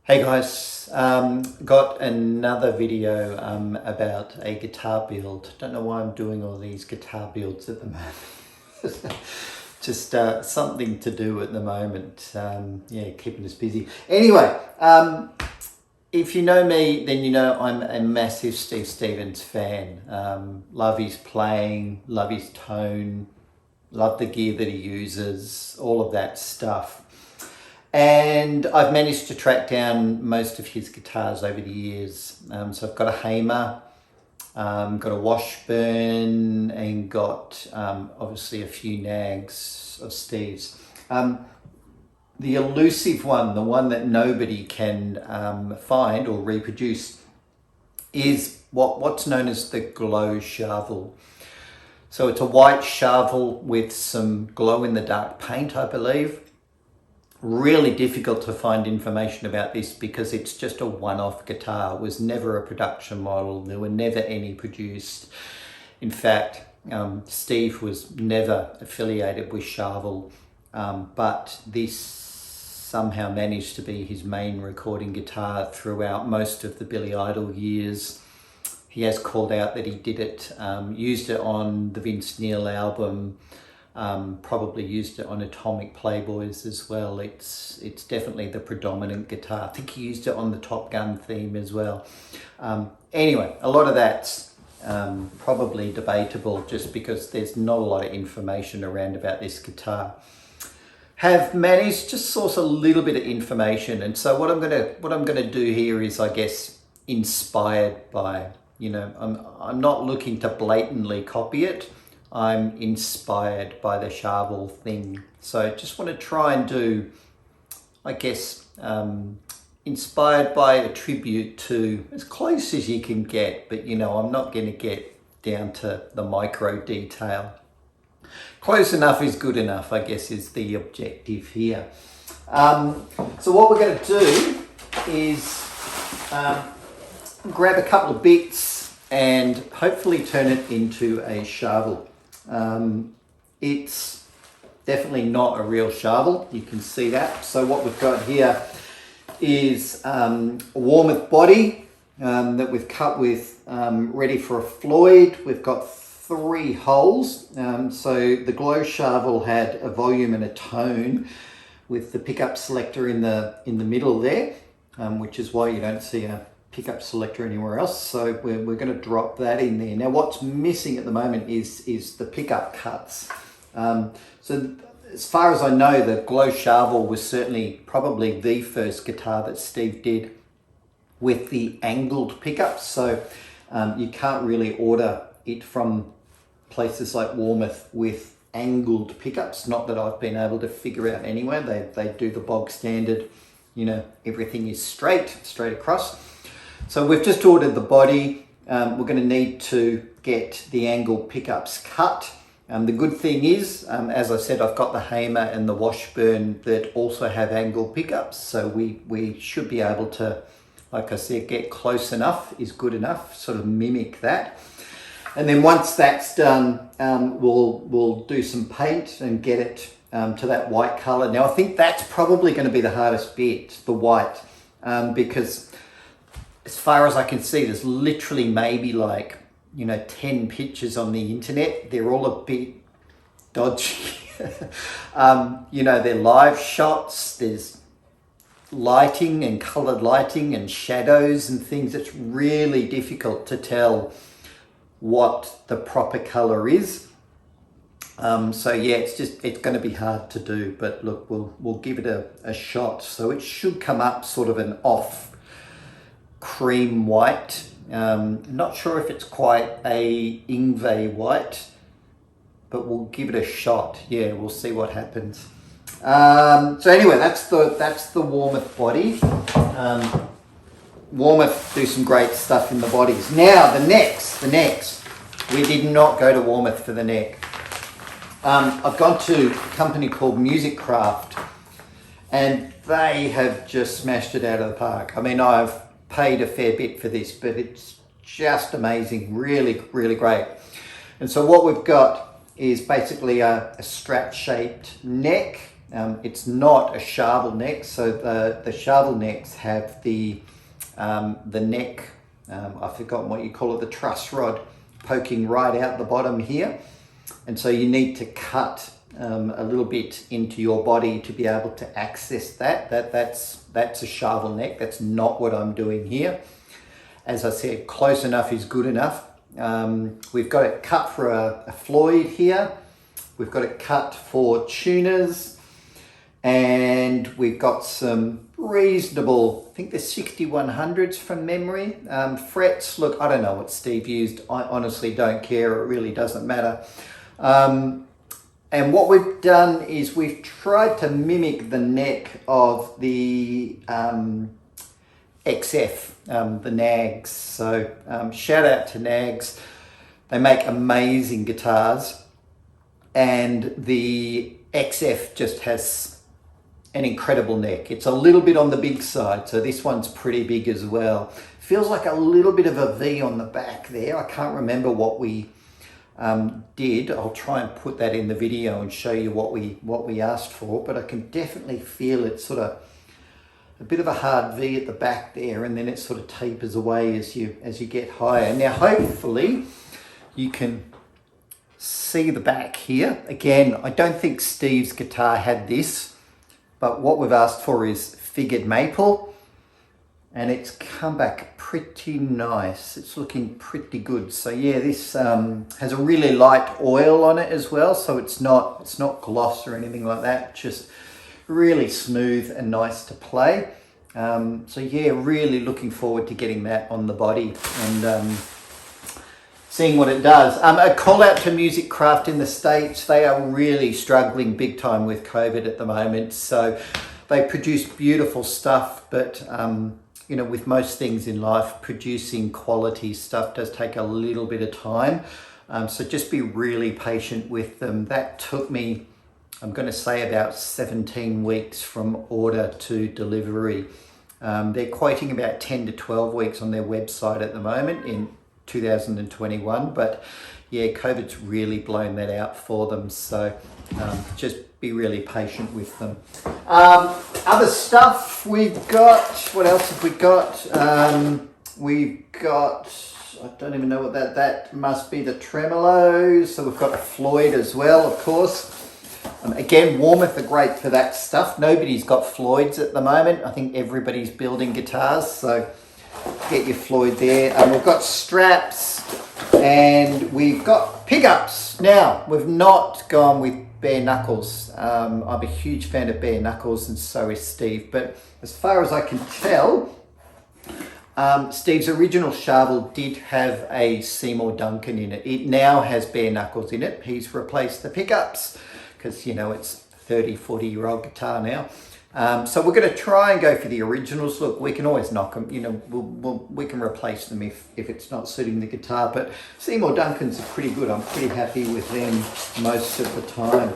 Hey guys, got another video about a guitar build. Don't know why I'm doing all these guitar builds at the moment. Just something to do at the moment. Yeah, keeping us busy. Anyway, if you know me, then you know I'm a massive Steve Stevens fan. Love his playing, love his tone, love the gear that he uses, all of that stuff. And I've managed to track down most of his guitars over the years. So I've got a Hamer, got a Washburn, and got obviously a few Nags of Steve's. The elusive one, the one that nobody can find or reproduce, is what's known as the glow Charvel. So it's a white Charvel with some glow-in-the-dark paint, I believe. Really difficult to find information about this because it's just a one-off guitar. It was never a production model. There were never any produced. In fact, Steve was never affiliated with Charvel, but this somehow managed to be his main recording guitar throughout most of the Billy Idol years. He has called out that he did it, used it on the Vince Neil album, probably used it on Atomic Playboys as well. It's definitely the predominant guitar. I think he used it on the Top Gun theme as well. Anyway, a lot of that's probably debatable just because there's not a lot of information around about this guitar. Have managed to source a little bit of information, and so what I'm gonna do here is, I guess, inspired by, I'm not looking to blatantly copy it. I'm inspired by the Charvel thing. So just want to try and do, I guess, inspired by a tribute to as close as you can get, but I'm not going to get down to the micro detail. Close enough is good enough, I guess, is the objective here. So what we're going to do is grab a couple of bits and hopefully turn it into a Charvel. It's definitely not a real Charvel, you can see that. So what we've got here is a Warmoth body that we've cut with ready for a Floyd. We've got 3 holes. So the glow Charvel had a volume and a tone with the pickup selector in the middle there, which is why you don't see a pickup selector anywhere else. So we're going to drop that in there. Now what's missing at the moment is the pickup cuts. So as far as I know, the glow Charvel was certainly probably the first guitar that Steve did with the angled pickups. So you can't really order it from places like Warmoth with angled pickups. Not that I've been able to figure out anywhere. They do the bog standard, everything is straight across. So we've just ordered the body. We're going to need to get the angled pickups cut. The good thing is, as I said, I've got the Hamer and the Washburn that also have angled pickups. So we should be able to, like I said, get close enough is good enough, sort of mimic that. And then once that's done, we'll do some paint and get it to that white color. Now I think that's probably going to be the hardest bit, the white, because as far as I can see, there's literally maybe 10 pictures on the internet. They're all a bit dodgy. They're live shots. There's lighting and colored lighting and shadows and things. It's really difficult to tell what the proper color is. So yeah, it's going to be hard to do, but look, we'll give it a shot. So it should come up sort of an off cream white. Not sure if it's quite a Ingve white, but we'll give it a shot. Yeah, we'll see what happens. So anyway, that's the Warmoth body. Warmoth do some great stuff in the bodies. Now the necks. We did not go to Warmoth for the neck. I've gone to a company called Music Craft, and they have just smashed it out of the park. I mean, I've paid a fair bit for this, but it's just amazing. Really, really great. And so what we've got is basically a strap shaped neck It's not a Charvel neck, so the Charvel necks have the neck, I've forgotten what you call it, the truss rod poking right out the bottom here. And so you need to cut a little bit into your body to be able to access that. That's a Charvel neck. That's not what I'm doing here. As I said, close enough is good enough. We've got it cut for a Floyd here. We've got it cut for tuners. And we've got some reasonable, I think they're 6100s from memory. Frets, look, I don't know what Steve used. I honestly don't care. It really doesn't matter. And what we've done is we've tried to mimic the neck of the XF, the Nags. So shout out to Nags. They make amazing guitars. And the XF just has an incredible neck. It's a little bit on the big side, so this one's pretty big as well. Feels like a little bit of a V on the back there. I can't remember what we did. I'll try and put that in the video and show you what we asked for, but I can definitely feel it sort of a bit of a hard V at the back there, and then it sort of tapers away as you get higher. Now hopefully you can see the back here. Again, I don't think Steve's guitar had this, but what we've asked for is figured maple, and it's come back pretty nice. It's looking pretty good. So yeah, this has a really light oil on it as well, so it's not gloss or anything like that. Just really smooth and nice to play. So yeah, really looking forward to getting that on the body and seeing what it does. A call out to Music Craft in the States. They are really struggling big time with COVID at the moment. So they produce beautiful stuff, but you know, with most things in life, producing quality stuff does take a little bit of time. So just be really patient with them. That took me, I'm going to say, about 17 weeks from order to delivery. They're quoting about 10 to 12 weeks on their website at the moment in 2021, but yeah, COVID's really blown that out for them, so just be really patient with them. Other stuff we've got, what else have we got? We've got, I don't even know what that must be, the tremolos. So we've got a Floyd as well, of course. Again, Warmouth are great for that stuff. Nobody's got Floyds at the moment. I think everybody's building guitars, so get your Floyd there. We've got straps and we've got pickups. Now, we've not gone with bare knuckles. I'm a huge fan of bare knuckles, and so is Steve. But as far as I can tell, Steve's original Charvel did have a Seymour Duncan in it. It now has bare knuckles in it. He's replaced the pickups because, you know, it's 30, 40-year-old guitar now. So we're going to try and go for the originals. Look, we can always knock them, you know, we can replace them if it's not suiting the guitar, but Seymour Duncans are pretty good. I'm pretty happy with them most of the time.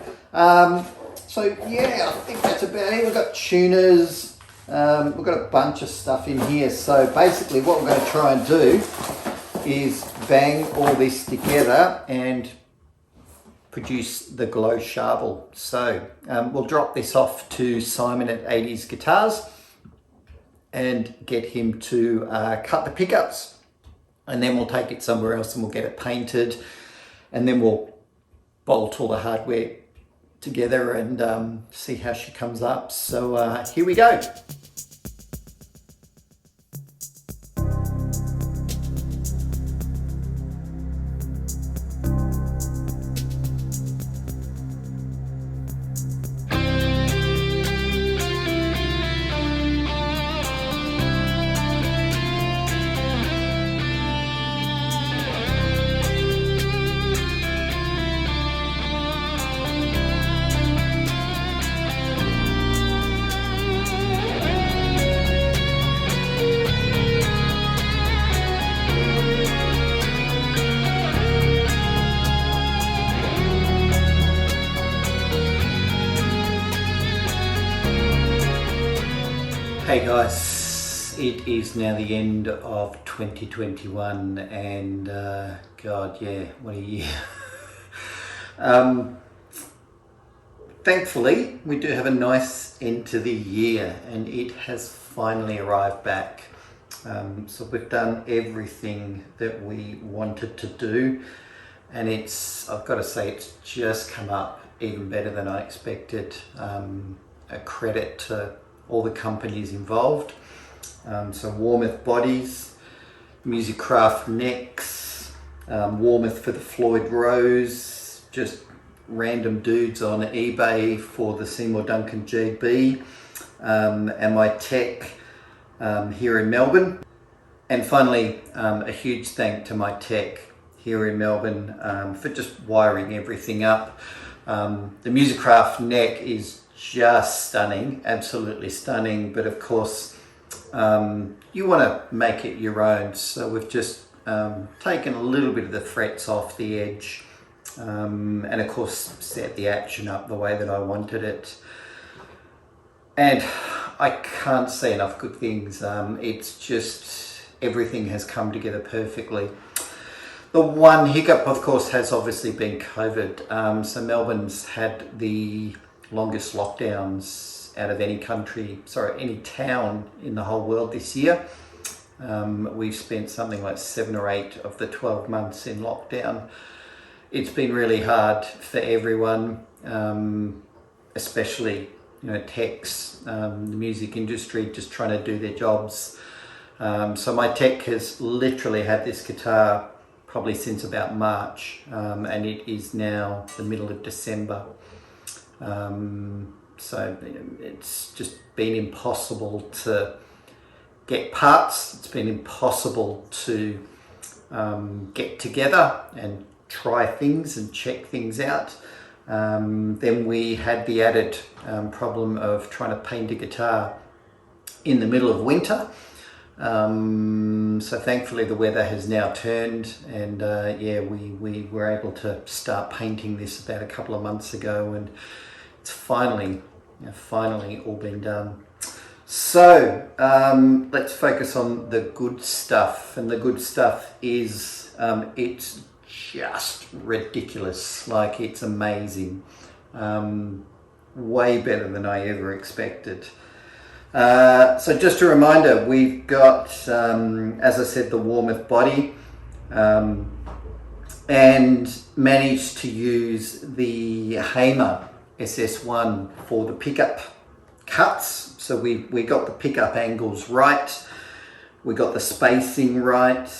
So yeah, I think that's about it. We've got tuners, we've got a bunch of stuff in here. So basically what we're going to try and do is bang all this together and produce the Glow Charvel. So we'll drop this off to Simon at 80s Guitars and get him to cut the pickups, and then we'll take it somewhere else and we'll get it painted, and then we'll bolt all the hardware together and see how she comes up. So here we go. Hey guys, it is now the end of 2021 and God, yeah, what a year. thankfully, we do have a nice end to the year, and it has finally arrived back. So we've done everything that we wanted to do, and I've got to say, it's just come up even better than I expected. A credit to all the companies involved. So Warmouth Bodies, Musicraft Necks, Warmouth for the Floyd Rose, just random dudes on eBay for the Seymour Duncan GB, and my tech here in Melbourne. And finally, a huge thank to my tech here in Melbourne for just wiring everything up. The Musicraft neck is just stunning, absolutely stunning, but of course you want to make it your own, so we've just taken a little bit of the frets off the edge, and of course set the action up the way that I wanted it. And I can't say enough good things. It's just, everything has come together perfectly. The one hiccup, of course, has obviously been COVID. So Melbourne's had the longest lockdowns out of any any town in the whole world this year. We've spent something like 7 or 8 of the 12 months in lockdown. It's been really hard for everyone, especially techs, the music industry, just trying to do their jobs. So my tech has literally had this guitar probably since about March, and it is now the middle of December. So it's just been impossible to get parts. It's been impossible to get together and try things and check things out. Then we had the added problem of trying to paint a guitar in the middle of winter. So thankfully the weather has now turned, and we were able to start painting this about a couple of months ago, and it's finally all been done. So let's focus on the good stuff, and the good stuff is it's just ridiculous. Like, it's amazing, way better than I ever expected. So just a reminder, we've got, as I said, the Warmouth body, and managed to use the Hamer SS1 for the pickup cuts. So we got the pickup angles right, we got the spacing right.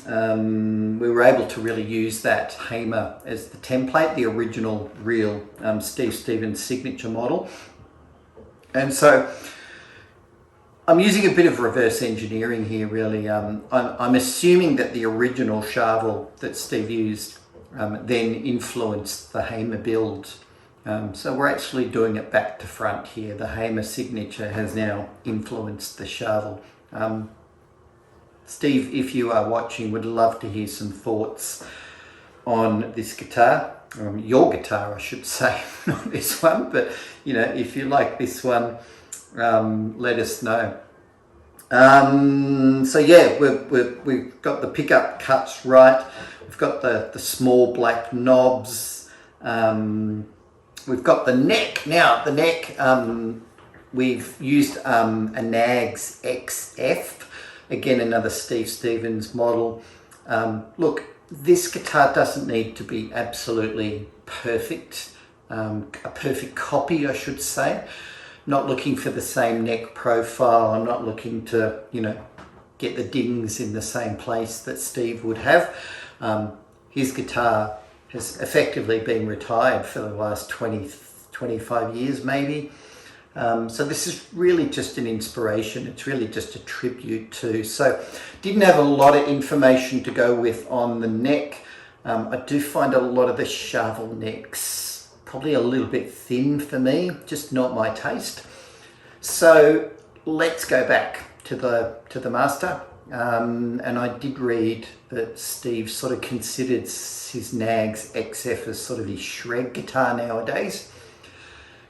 We were able to really use that Hamer as the template, the original real Steve Stevens signature model. And so I'm using a bit of reverse engineering here, really. I'm assuming that the original Charvel that Steve used then influenced the Hamer build. So we're actually doing it back to front here. The Hamer signature has now influenced the Charvel. Steve, if you are watching, would love to hear some thoughts on this guitar. Your guitar, I should say, not this one, but if you like this one, let us know. So yeah, we've got the pickup cuts right. We've got the small black knobs. We've got the neck. Now the neck, we've used a Nags XF. Again, another Steve Stevens model. Look, this guitar doesn't need to be absolutely perfect, a perfect copy, I should say. Not looking for the same neck profile. I'm not looking to, get the dings in the same place that Steve would have. His guitar has effectively been retired for the last 25 years, maybe. So this is really just an inspiration. It's really just a tribute to. So didn't have a lot of information to go with on the neck. I do find a lot of the Charvel necks probably a little bit thin for me, just not my taste. So let's go back to the master. And I did read that Steve sort of considered his Nags XF as sort of his shred guitar nowadays,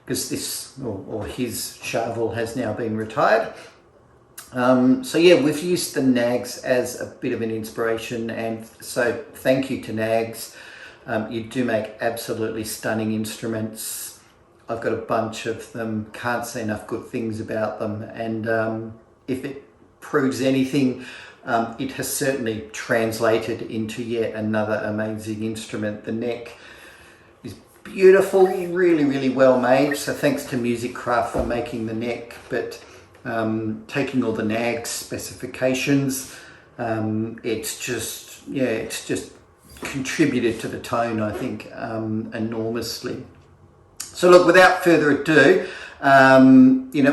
because this, or his Charvel has now been retired. So yeah, we've used the Nags as a bit of an inspiration, and so thank you to Nags. You do make absolutely stunning instruments. I've got a bunch of them, can't say enough good things about them, and if it proves anything, it has certainly translated into yet another amazing instrument. The neck is beautiful, really, really well made, so thanks to Music Craft for making the neck, but taking all the nag specifications, it's just contributed to the tone, I think, enormously. So look, without further ado,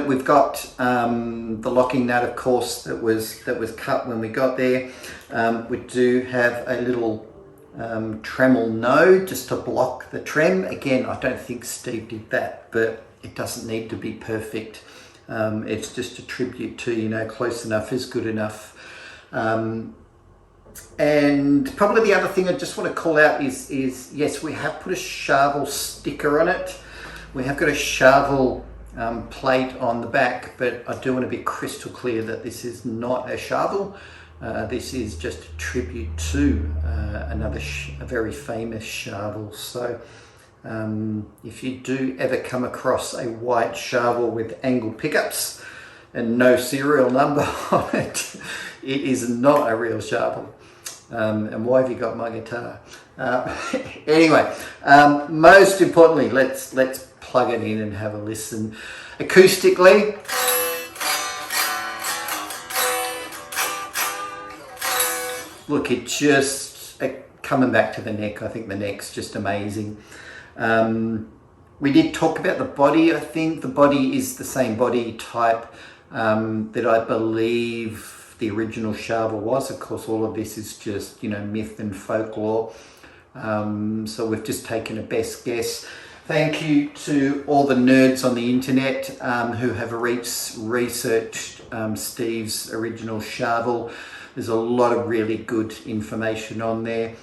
we've got the locking nut, of course, that was cut when we got there. We do have a little Dremel node just to block the trem. Again, I don't think Steve did that, but it doesn't need to be perfect. It's just a tribute to, close enough is good enough. And probably the other thing I just want to call out is yes, we have put a Charvel sticker on it. We have got a Charvel plate on the back, but I do want to be crystal clear that this is not a Charvel. This is just a tribute to a very famous Charvel. So if you do ever come across a white Charvel with angle pickups and no serial number on it, it is not a real Charvel. And why have you got my guitar? Anyway, most importantly, let's plug it in and have a listen. Acoustically, look, coming back to the neck, I think the neck's just amazing. We did talk about the body. I think the body is the same body type that I believe the original Charvel was. Of course, all of this is just, myth and folklore. So we've just taken a best guess. Thank you to all the nerds on the internet who have researched Steve's original Charvel. There's a lot of really good information on there.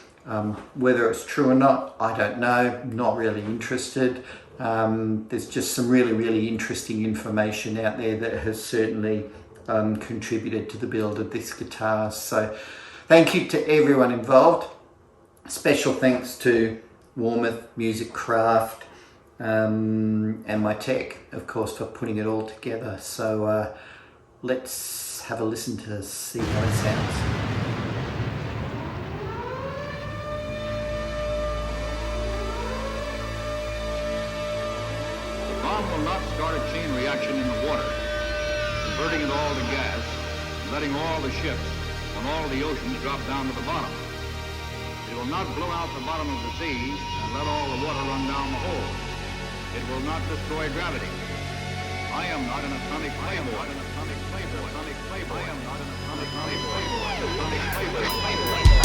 Whether it's true or not, I don't know. Not really interested. There's just some really, really interesting information out there that has certainly contributed to the build of this guitar. So thank you to everyone involved. Special thanks to Warmouth Music Craft and my tech, of course, for putting it all together. So let's have a listen to see how it sounds. The bomb will not start a chain reaction in the water, converting it all to gas, letting all the ships on all the oceans drop down to the bottom. It will not blow out the bottom of the sea and let all the water run down the hole. It will not destroy gravity. I am not an atomic playboy. I am not an atomic playboy. I am not an atomic playboy.